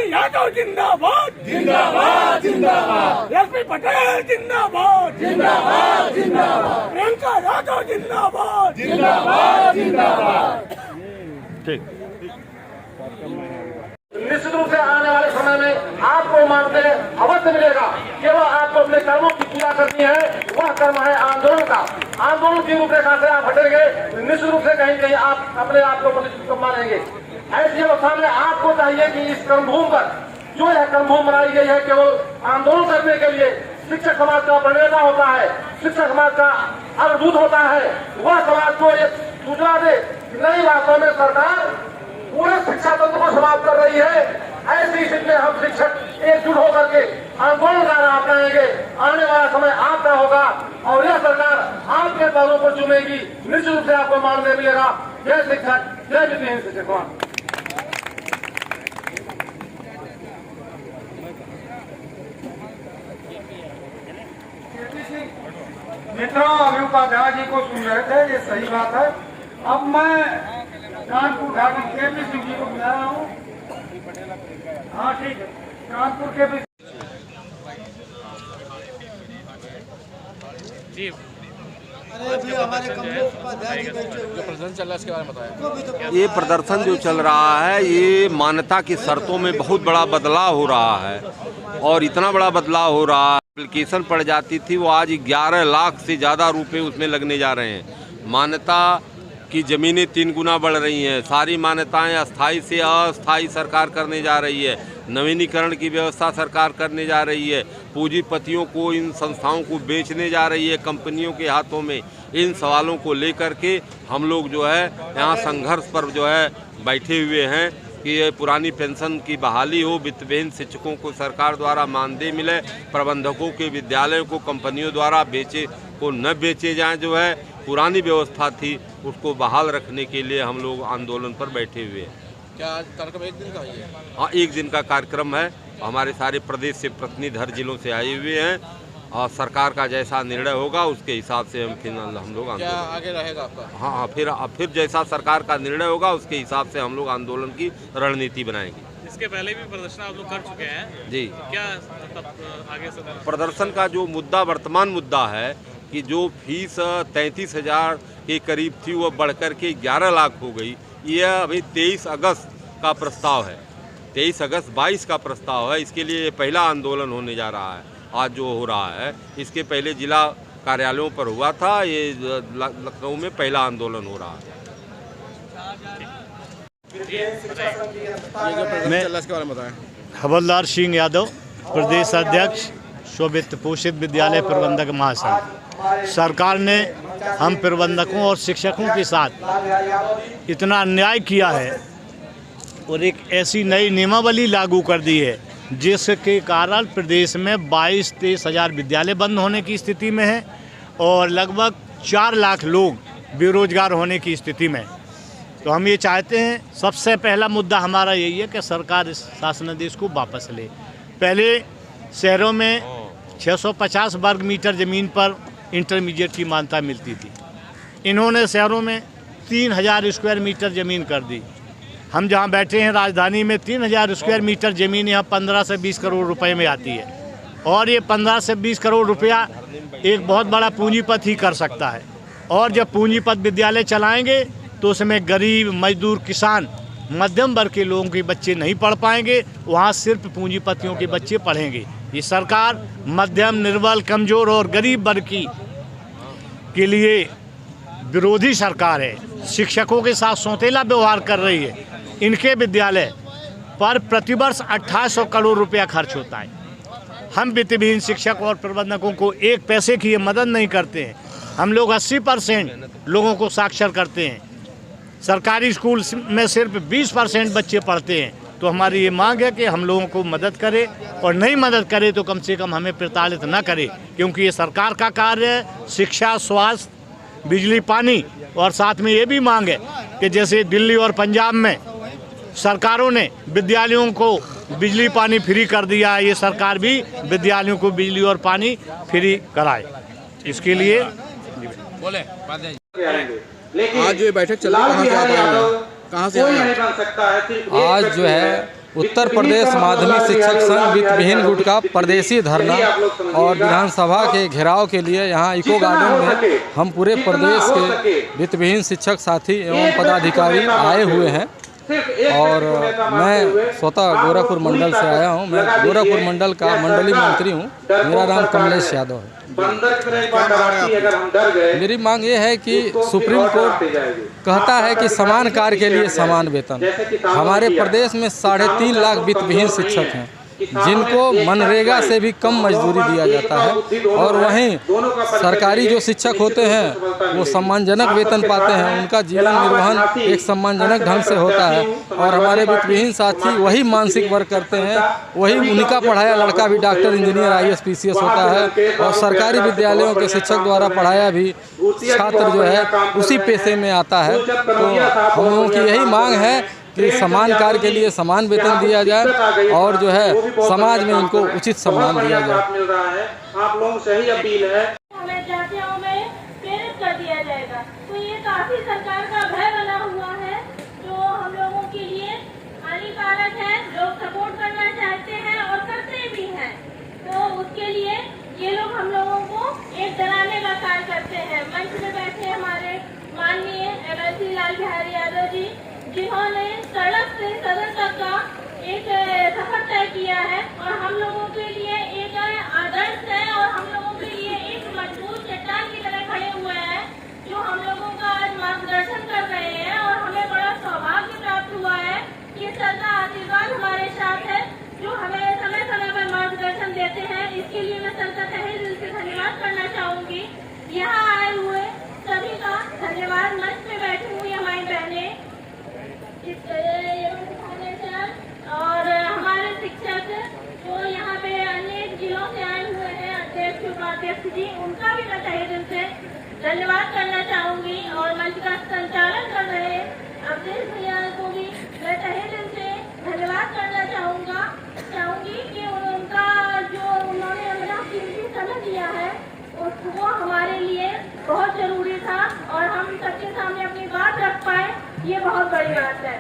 यादव जिंदाबाद जिंदाबाद जिंदाबाद। लक्ष्मी पटेल जिंदाबाद जिंदाबाद जिंदाबाद। प्रियंका यादव जिंदाबाद जिंदाबाद जिंदाबाद। ठीक। निश्चित रूप से आने वाले समय में आपको मानदेय अवश्य मिलेगा। केवल आपको अपने कर्मों की पूरा करनी है, वह कर्म है आंदोलन का। आंदोलन की रूपरेखा से आप हटेंगे, निश्चित रूप से कहीं कहीं आप अपने आप को प्रतिष्ठित मानेंगे। ऐसी अवस्था में आपको चाहिए कि इस कर्मभूमि पर जो यह कर्मभूमि बनाई गई है केवल आंदोलन करने के लिए, शिक्षक समाज का प्रणेता होता है, शिक्षक समाज का अवधूत होता है, वह समाज को ये सूचना दे कि नई वास्तव में सरकार पूरे शिक्षा तंत्र को समाप्त कर रही है। ऐसी स्थिति में हम शिक्षक एकजुट होकर के आंदोलन का राह अपनाएंगे। आने वाला समय आपका होगा और यह सरकार आपके पैरों पर चुनेगी। निश्चित रूप से आपको मानदेय मिलेगा। जय शिक्षक, जय विधिहीन शिक्षक। मित्रों, अभी उपाध्याय जी को सुन रहे थे, ये सही बात है। अब मैं कानपुर घाटी केपी सिंह जी को बुला रहा हूँ। हाँ ठीक है, कानपुर केपी जी। जो प्रदर्शन चल रहा है इसके बारे में बताया। ये प्रदर्शन जो चल रहा है ये मान्यता की शर्तों में बहुत बड़ा बदलाव हो रहा है और इतना बड़ा बदलाव हो रहा है। एप्लीकेशन पड़ जाती थी, वो आज 11 लाख से ज़्यादा रुपए उसमें लगने जा रहे हैं। मान्यता की ज़मीनें 3 गुना बढ़ रही हैं। सारी मान्यताएं अस्थाई से अस्थाई सरकार करने जा रही है। नवीनीकरण की व्यवस्था सरकार करने जा रही है। पूंजीपतियों को, इन संस्थाओं को बेचने जा रही है कंपनियों के हाथों में। इन सवालों को लेकर के हम लोग जो है यहाँ संघर्ष पर जो है बैठे हुए हैं कि ये पुरानी पेंशन की बहाली हो, वित्तविहीन शिक्षकों को सरकार द्वारा मानदेय मिले, प्रबंधकों के विद्यालयों को कंपनियों द्वारा न बेचे जाएं। जो है पुरानी व्यवस्था थी उसको बहाल रखने के लिए हम लोग आंदोलन पर बैठे हुए हैं। क्या कार्यक्रम एक दिन का ही है? हाँ, एक दिन का कार्यक्रम है। हमारे सारे प्रदेश से प्रतिनिधि हर जिलों से आए हुए हैं और सरकार का जैसा निर्णय होगा उसके हिसाब से हम लोग क्या आगे रहेगा आपका? हाँ, फिर जैसा सरकार का निर्णय होगा उसके हिसाब से हम लोग आंदोलन की रणनीति बनाएंगे। इसके पहले भी प्रदर्शन आप लोग कर चुके हैं जी। क्या आगे से प्रदर्शन का जो मुद्दा, वर्तमान मुद्दा है कि जो फीस 33,000 के करीब थी वो बढ़कर के 11 लाख हो गई। यह अभी 23 अगस्त का प्रस्ताव है, 23 अगस्त 22 का प्रस्ताव है। इसके लिए पहला आंदोलन होने जा रहा है आज जो हो रहा है। इसके पहले जिला कार्यालयों पर हुआ था, ये लखनऊ में पहला आंदोलन हो रहा है। मैं इसके बारे में बताएं। हवलदार सिंह यादव, प्रदेश अध्यक्ष वित्त पोषित विद्यालय प्रबंधक महासंघ। सरकार ने हम प्रबंधकों और शिक्षकों के साथ इतना अन्याय किया है और एक ऐसी नई नियमावली लागू कर दी है जिसके कारण प्रदेश में 22-23 हज़ार विद्यालय बंद होने की स्थिति में है और लगभग 4 लाख लोग बेरोजगार होने की स्थिति में। तो हम ये चाहते हैं, सबसे पहला मुद्दा हमारा यही है कि सरकार इस शासनादेश को वापस ले। पहले शहरों में 650 वर्ग मीटर ज़मीन पर इंटरमीडिएट की मान्यता मिलती थी। इन्होंने शहरों में 3000 स्क्वायर मीटर ज़मीन कर दी। हम जहाँ बैठे हैं राजधानी में 3000 स्क्वायर मीटर ज़मीन यहाँ 15 से 20 करोड़ रुपए में आती है और ये 15 से 20 करोड़ रुपया एक बहुत बड़ा पूंजीपति ही कर सकता है। और जब पूंजीपति विद्यालय चलाएंगे तो उसमें गरीब, मजदूर, किसान, मध्यम वर्ग के लोगों के बच्चे नहीं पढ़ पाएंगे, वहाँ सिर्फ पूंजीपतियों के बच्चे पढ़ेंगे। ये सरकार मध्यम, निर्बल, कमज़ोर और गरीब वर्ग के लिए विरोधी सरकार है। शिक्षकों के साथ सौतेला व्यवहार कर रही है। इनके विद्यालय पर प्रतिवर्ष 2800 करोड़ रुपया खर्च होता है। हम वित्तविहीन शिक्षक और प्रबंधकों को एक पैसे की मदद नहीं करते हैं। हम लोग 80% लोगों को साक्षर करते हैं। सरकारी स्कूल में सिर्फ 20% बच्चे पढ़ते हैं। तो हमारी ये मांग है कि हम लोगों को मदद करे और नहीं मदद करे तो कम से कम हमें प्रताड़ित न करे, क्योंकि ये सरकार का कार्य है। शिक्षा, स्वास्थ्य, बिजली, पानी और साथ में ये भी मांग है कि जैसे दिल्ली और पंजाब में सरकारों ने विद्यालयों को बिजली पानी फ्री कर दिया है, ये सरकार भी विद्यालयों को बिजली और पानी फ्री कराए। इसके लिए बोले आज जो बैठक चल रही है कहाँ से आज जो है उत्तर प्रदेश माध्यमिक शिक्षक संघ वित्तविहीन गुट का प्रदेशीय धरना और विधानसभा के घेराव के लिए यहाँ इको गार्डन में हम पूरे प्रदेश के वित्तविहीन शिक्षक साथी एवं पदाधिकारी आए हुए हैं। और मैं स्वतः गोरखपुर मंडल से आया हूँ। मैं गोरखपुर मंडल का मंडलीय मंत्री हूँ। मेरा नाम कमलेश यादव है। मेरी मांग ये है कि सुप्रीम कोर्ट कहता है कि समान कार्य के लिए समान वेतन। हमारे प्रदेश में 3.5 लाख वित्तविहीन शिक्षक हैं जिनको मनरेगा से भी कम मजदूरी दिया जाता है, और वहीं सरकारी जो शिक्षक होते हैं वो सम्मानजनक वेतन पाते हैं, उनका जीवन निर्वहन एक सम्मानजनक ढंग से होता है। और हमारे वित्तविहीन साथी वही मानसिक वर्क करते हैं, वही उनका पढ़ाया लड़का भी डॉक्टर, इंजीनियर, IAS, PCS होता है, और सरकारी विद्यालयों के शिक्षक द्वारा पढ़ाया भी छात्र जो है उसी पेशे में आता है। तो हम लोगों की यही मांग है कि समान कार्य के लिए समान वेतन दिया जाए और जो है समाज में इनको उचित सम्मान दिया जाए। आप लोगों से ही अपील है, हमें जातियों में प्रेरित कर दिया जाएगा। तो ये काफी सरकार का भय बना हुआ है जो हम लोगों के लिए हानिकारक है। लोग सपोर्ट करना चाहते हैं और करते भी हैं, तो उसके लिए ये लोग हम लोगों को एक डराने का कार्य करते हैं। मंच में बैठे हमारे माननीय MLC लाल बिहारी यादव जी, जिन्होंने सड़क से सदन तक का एक सफर तय किया है और हम लोगों के लिए एक आदर्श है और हम लोगों के लिए एक मजबूत चट्टान की तरह खड़े हुए हैं, जो हम लोगों का आज मार्गदर्शन कर रहे हैं। और हमें बड़ा सौभाग्य प्राप्त हुआ है कि सर का आशीर्वाद हमारे साथ है, जो हमें समय समय पर मार्गदर्शन देते हैं। इसके लिए मैं सर का तहे दिल से धन्यवाद करना चाहूँगी। यहाँ आए हुए सभी का धन्यवाद। मंच में बैठी हुई हमारी बहनें और हमारे शिक्षक जो यहाँ पे अनेक जिलों से आए हुए हैं, अध्यक्ष उपाध्यक्ष जी, उनका भी मैं तहे दिल से धन्यवाद करना चाहूँगी। और मंच का संचालन कर रहे अवधेश भैया को भी मैं तहे दिल से धन्यवाद करना चाहूँगी कि उनका जो उन्होंने अपना कीमती समय दिया है वो हमारे लिए बहुत जरूरी था और हम सबके सामने अपनी बात रख पाए, ये बहुत बड़ी बात है।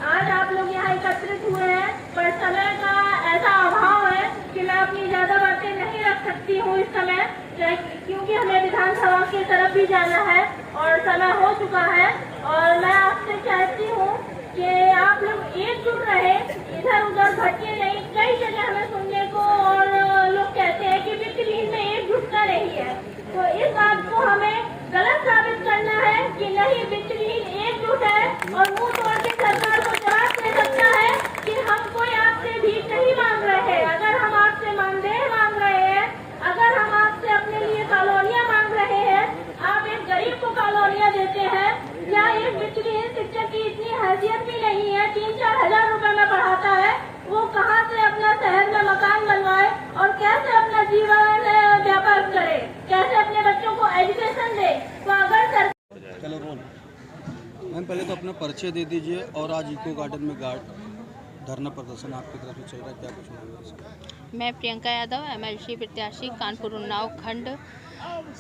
आज आप लोग यहाँ एकत्रित हुए हैं, पर समय का ऐसा अभाव है कि मैं अपनी ज्यादा बातें नहीं रख सकती हूँ इस समय, क्योंकि हमें विधानसभा की तरफ भी जाना है और समय हो चुका है। और मैं आपसे चाहती हूँ कि आप लोग एकजुट रहे, इधर उधर भटके नहीं। कई जगह हमें सुनने को और लोग कहते हैं कि वित्तविहीन में एकजुटता नहीं है, तो इस बात को हमें गलत साबित करना है कि नहीं, वित्तविहीन एकजुट है और मुंह तोड़ के सरकार को जवाब दे सकता है कि हम कोई आपसे भीख नहीं मांग रहे हैं। अगर हम आपसे मानदेय मांग रहे हैं, अगर हम आपसे अपने लिए कॉलोनियां मांग रहे हैं, आप एक गरीब को कॉलोनियां देते हैं, या एक वित्तविहीन शिक्षक की इतनी हैसियत भी नहीं है, 3-4 हजार रुपए में पढ़ाता है, वो कहाँ से अपना शहर में मकान बनवाए और कैसे अपना जीवन व्यापार करे, कैसे अपने बच्चों को एजुकेशन दे। तो अगर चलो रोल मैम, पहले तो अपना परिचय दे दीजिए और आज इको गार्डन में धरना प्रदर्शन आपकी तरफ से चल रहा है, क्या कुछ मांग? मैं प्रियंका यादव, MLC प्रत्याशी कानपुर उन्नाव खंड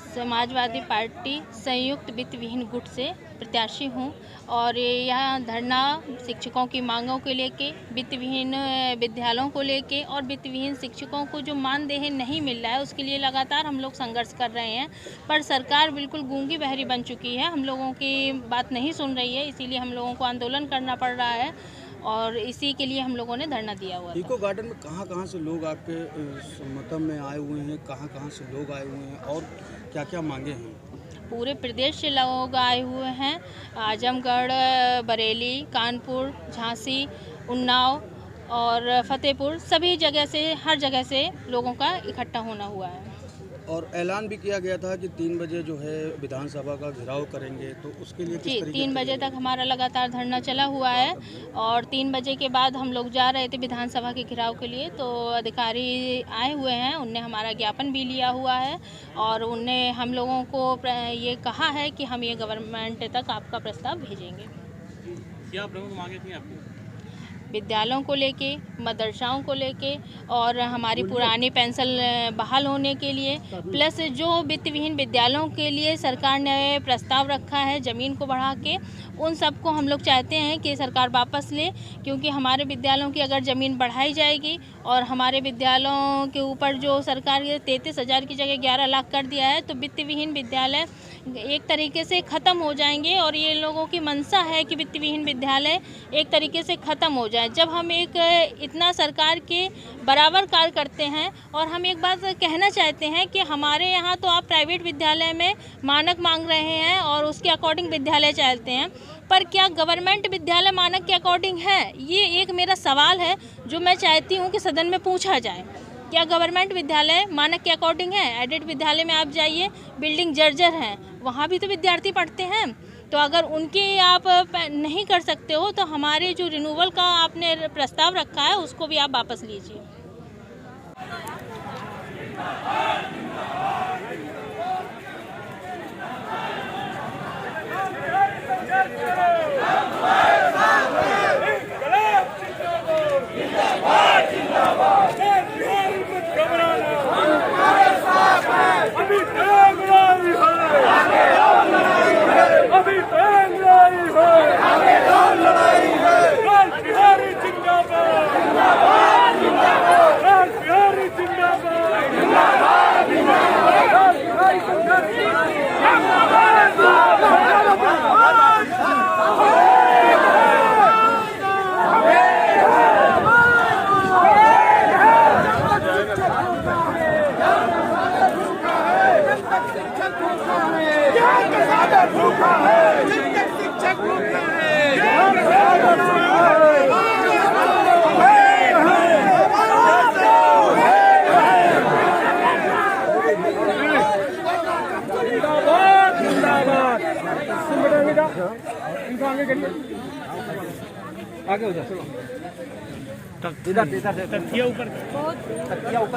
समाजवादी पार्टी संयुक्त वित्तविहीन गुट से प्रत्याशी हूं। और यह धरना शिक्षकों की मांगों को लेके, वित्तविहीन विद्यालयों को लेके और वित्तविहीन शिक्षकों को जो मानदेय नहीं मिल रहा है उसके लिए लगातार हम लोग संघर्ष कर रहे हैं। पर सरकार बिल्कुल गूंगी बहरी बन चुकी है, हम लोगों की बात नहीं सुन रही है, इसीलिए हम लोगों को आंदोलन करना पड़ रहा है और इसी के लिए हम लोगों ने धरना दिया हुआ है। इको गार्डन में कहाँ से लोग आपके समर्थन में आए हुए हैं, कहाँ से लोग आए हुए हैं और क्या क्या मांगे हैं? पूरे प्रदेश से लोग आए हुए हैं, आजमगढ़, बरेली, कानपुर, झांसी, उन्नाव और फतेहपुर, सभी जगह से, हर जगह से लोगों का इकट्ठा होना हुआ है। और ऐलान भी किया गया था कि 3 बजे जो है विधानसभा का घेराव करेंगे, तो उसके लिए किस तरीके 3 बजे तक हमारा लगातार धरना चला हुआ है और 3 बजे के बाद हम लोग जा रहे थे विधानसभा के घेराव के लिए, तो अधिकारी आए हुए हैं, उनने हमारा ज्ञापन भी लिया हुआ है और उनने हम लोगों को ये कहा है कि हम ये गवर्नमेंट तक आपका प्रस्ताव भेजेंगे। क्या प्रमुख मांगे थी आपकी? विद्यालयों को लेके, मदरसाओं को लेके और हमारी पुरानी पेंशन बहाल होने के लिए, प्लस जो वित्तविहीन विद्यालयों के लिए सरकार ने प्रस्ताव रखा है ज़मीन को बढ़ा के, उन सबको हम लोग चाहते हैं कि सरकार वापस ले, क्योंकि हमारे विद्यालयों की अगर ज़मीन बढ़ाई जाएगी और हमारे विद्यालयों के ऊपर जो सरकार ने 33,000 की जगह 11 लाख कर दिया है, तो वित्तविहीन विद्यालय एक तरीके से ख़त्म हो जाएंगे और ये लोगों की मंशा है कि वित्तविहीन विद्यालय एक तरीके से ख़त्म हो जाए। जब हम एक इतना सरकार के बराबर कार्य करते हैं, और हम एक बात कहना चाहते हैं कि हमारे यहाँ तो आप प्राइवेट विद्यालय में मानक मांग रहे हैं और उसके अकॉर्डिंग विद्यालय चलते हैं, पर क्या गवर्नमेंट विद्यालय मानक के अकॉर्डिंग है? ये एक मेरा सवाल है जो मैं चाहती हूँ कि सदन में पूछा जाए। क्या गवर्नमेंट विद्यालय मानक के अकॉर्डिंग है? एडेड विद्यालय में आप जाइए, बिल्डिंग जर्जर हैं, वहाँ भी तो विद्यार्थी पढ़ते हैं। तो अगर उनके आप नहीं कर सकते हो तो हमारे जो रिन्यूअल का आपने प्रस्ताव रखा है उसको भी आप वापस लीजिए। आगे हो जाओ, इधर तकिया ऊपर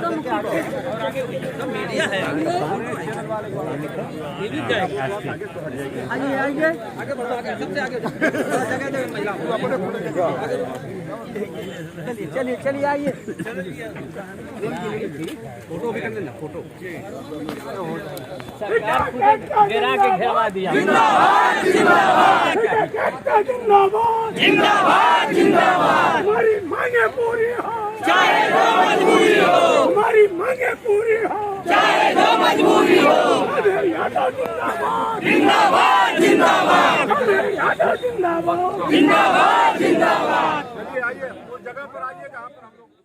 करके आगे मीडिया है, आइए आगे बढ़ो, आगे सबसे आगे जगह महिला चलिए आइए, फोटो भी कर लेना, फोटो सरकार गिरा के घेरवा दिया। जिंदाबाद जिंदाबाद जिंदाबाद जिंदाबाद, हमारी मांगे पूरी हो चाहे जो मजबूरी हो, हमारी मांगे पूरी हो चाहे जो मजबूरी हो। जिंदाबाद जिंदाबाद जिंदाबाद जिंदाबाद जिंदाबाद जिंदाबाद। चलिए आइए, उस जगह पर आइए जहाँ पर हम लोग